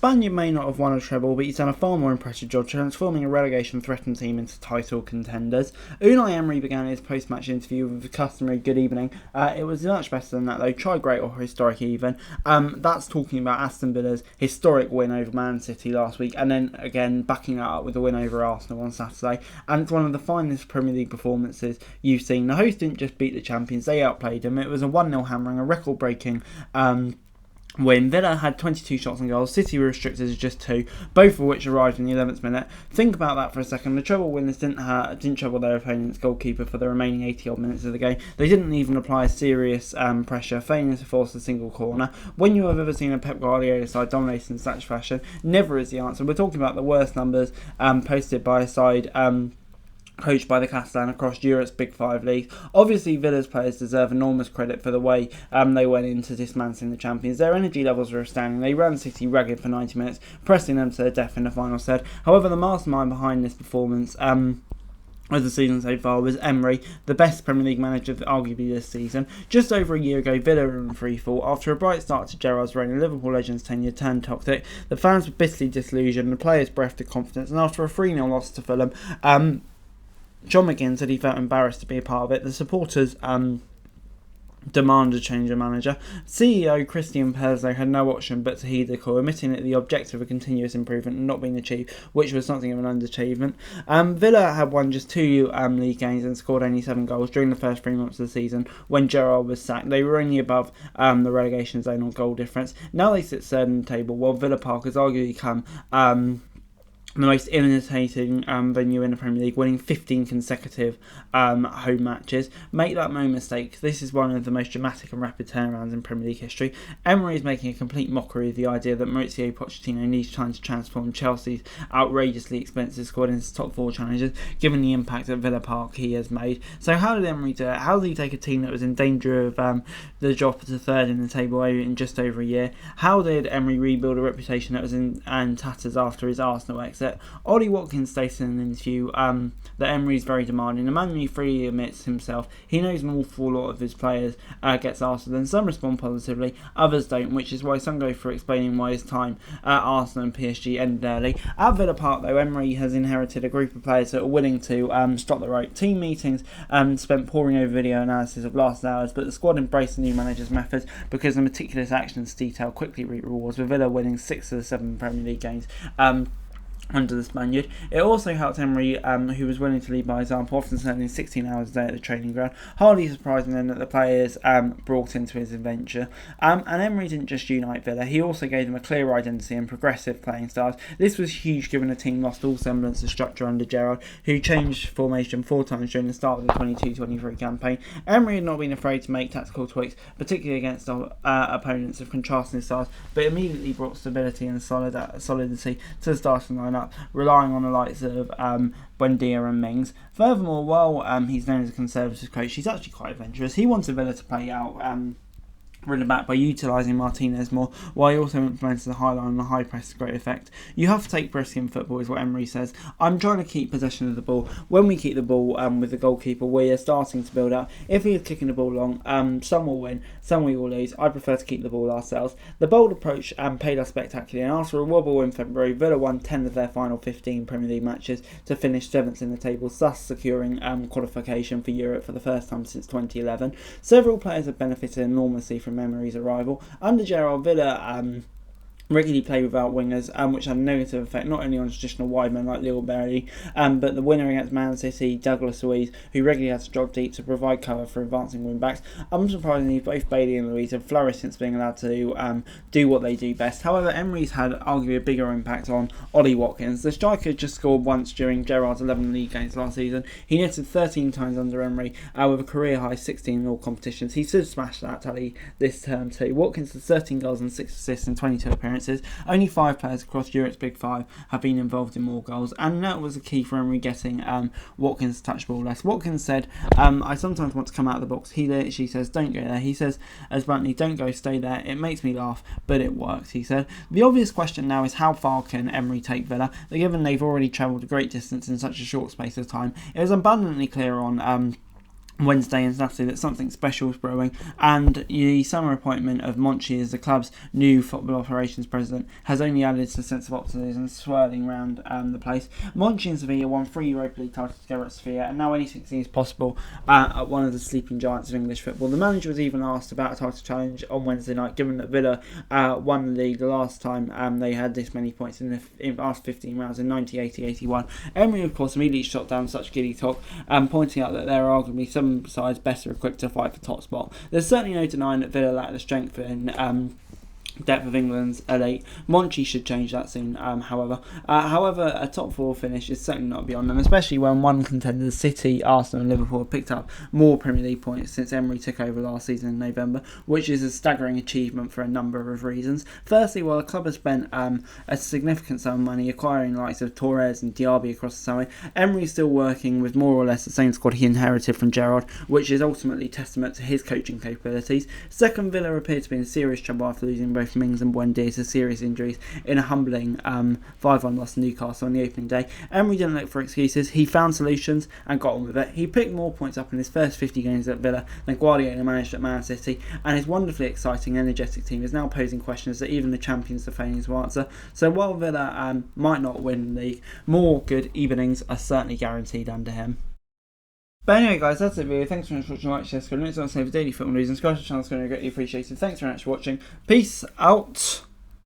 Spaniard may not have won a treble, but he's done a far more impressive job transforming a relegation-threatened team into title contenders. Unai Emery began his post-match interview with the customary good evening. It was much better than that though, try great or historic even. That's talking about Aston Villa's historic win over Man City last week, and then again backing that up with a win over Arsenal on Saturday. And it's one of the finest Premier League performances you've seen. The hosts didn't just beat the champions, they outplayed them. It was a 1-0 hammering, a record-breaking win. Villa had 22 shots on goal, City were restricted to just 2, both of which arrived in the 11th minute. Think about that for a second. The treble winners didn't trouble their opponent's goalkeeper for the remaining 80 odd minutes of the game. They didn't even apply serious pressure, failing to force a single corner. When you have ever seen a Pep Guardiola side dominated in such fashion, never is the answer. We're talking about the worst numbers posted by a side coached by the Catalan across Europe's Big Five leagues. Obviously, Villa's players deserve enormous credit for the way they went into dismantling the champions. Their energy levels were astounding. They ran City ragged for 90 minutes, pressing them to their death in the final third. However, the mastermind behind this performance of the season so far was Emery, the best Premier League manager arguably this season. Just over a year ago, Villa were in freefall. After a bright start to Gerrard's reign, the Liverpool legend's tenure turned toxic. The fans were bitterly disillusioned, the players bereft of confidence, and after a 3-0 loss to Fulham, John McGinn said he felt embarrassed to be a part of it. The supporters demanded a change of manager. CEO Christian Perzo had no option but to heed the call, admitting that the objective of continuous improvement had not been achieved, which was something of an underachievement. Villa had won just 2 league games and scored only 7 goals during the first 3 months of the season when Gerrard was sacked. They were only above the relegation zone on goal difference. Now they sit third in the table, while Villa Park has arguably become the most irritating venue in the Premier League, winning 15 consecutive home matches. Make that no mistake, this is one of the most dramatic and rapid turnarounds in Premier League history. Emery is making a complete mockery of the idea that Mauricio Pochettino needs time to transform Chelsea's outrageously expensive squad into top 4 challenges, given the impact at Villa Park he has made. So how did Emery do it? How did he take a team that was in danger of the drop to third in the table in just over a year? How did Emery rebuild a reputation that was in tatters after his Arsenal exit? Ollie Watkins stated in an interview that Emery is very demanding. The man who freely admits himself he knows an awful lot of his players gets Arsenal, and some respond positively, others don't, which is why some go for explaining why his time at Arsenal and PSG ended early. At Villa Park though, Emery has inherited a group of players that are willing to stop the rope. Team meetings spent poring over video analysis of last hours, but the squad embraced the new manager's methods because the meticulous actions detail quickly reap rewards, with Villa winning 6 of the 7 Premier League games under the Spaniard. It also helped Emery, who was willing to lead by example, often spending 16 hours a day at the training ground. Hardly surprising then that the players brought into his adventure. And Emery didn't just unite Villa, he also gave them a clear identity and progressive playing styles. This was huge given the team lost all semblance of structure under Gerrard, who changed formation 4 times during the start of the 22-23 campaign. Emery had not been afraid to make tactical tweaks, particularly against opponents of contrasting styles, but immediately brought stability and solidity to the starting lineup, relying on the likes of Buendia and Mings. Furthermore, while he's known as a conservative coach, he's actually quite adventurous. He wanted Villa to play out ridden back by utilising Martinez more, while he also implemented the high line and the high press to great effect. You have to take risk in football, is what Emery says. I'm trying to keep possession of the ball. When we keep the ball with the goalkeeper, we are starting to build up. If he is kicking the ball long, some will win, some we will lose. I prefer to keep the ball ourselves. The bold approach paid us spectacularly, and after a wobble in February, Villa won 10 of their final 15 Premier League matches to finish 7th in the table, thus securing qualification for Europe for the first time since 2011. Several players have benefited enormously from Emery's arrival. Under Gerrard, Villa regularly play without wingers, which had a negative effect not only on traditional wide men like Lil Berry, but the winner against Man City, Douglas Luiz, who regularly had to drop deep to provide cover for advancing wing-backs. Unsurprisingly, both Bailey and Luiz have flourished since being allowed to do what they do best. However, Emery's had arguably a bigger impact on Ollie Watkins. The striker just scored once during Gerrard's 11 league games last season. He netted 13 times under Emery, with a career-high 16 in all competitions. He should smash that tally this term too. Watkins has 13 goals and 6 assists in 22 appearances. Only 5 players across Europe's Big Five have been involved in more goals, and that was the key for Emery getting Watkins to touch ball less. Watkins said, I sometimes want to come out of the box. He literally says, don't go there. He says, as bluntly, don't go, stay there. It makes me laugh, but it works, he said. The obvious question now is how far can Emery take Villa, given they've already travelled a great distance in such a short space of time. It was abundantly clear on Wednesday and Saturday that something special is brewing, and the summer appointment of Monchi as the club's new football operations president has only added to the sense of optimism swirling around the place. Monchi and Sevilla won 3 Europa League titles together at Sevilla, and now anything seems possible at one of the sleeping giants of English football. The manager was even asked about a title challenge on Wednesday night, given that Villa won the league the last time they had this many points in the last 15 rounds in 1980-81. Emery, of course, immediately shot down such giddy talk, pointing out that there are arguably some sides better equipped to fight for top spot. There's certainly no denying that Villa lack the strength in depth of England's elite. Monchi should change that soon, however, a top 4 finish is certainly not beyond them, especially when one contenders City, Aston and Liverpool have picked up more Premier League points since Emery took over last season in November, which is a staggering achievement for a number of reasons. Firstly, while the club has spent a significant sum of money acquiring the likes of Torres and Diaby across the summer, Emery is still working with more or less the same squad he inherited from Gerrard, which is ultimately testament to his coaching capabilities. Second, Villa appear to be in serious trouble after losing both Mings and Buendia to serious injuries in a humbling 5-1 loss to Newcastle on the opening day. Emery didn't look for excuses, he found solutions and got on with it. He picked more points up in his first 50 games at Villa than Guardiola managed at Man City, and his wonderfully exciting, energetic team is now posing questions that even the champions are failing to answer. So while Villa might not win the league, more good evenings are certainly guaranteed under him. But anyway, guys, that's it video. Thanks very much for watching. Like, share, subscribe, and for daily football news, and subscribe to the channel is going to be greatly appreciated. Thanks very much for watching. Peace out.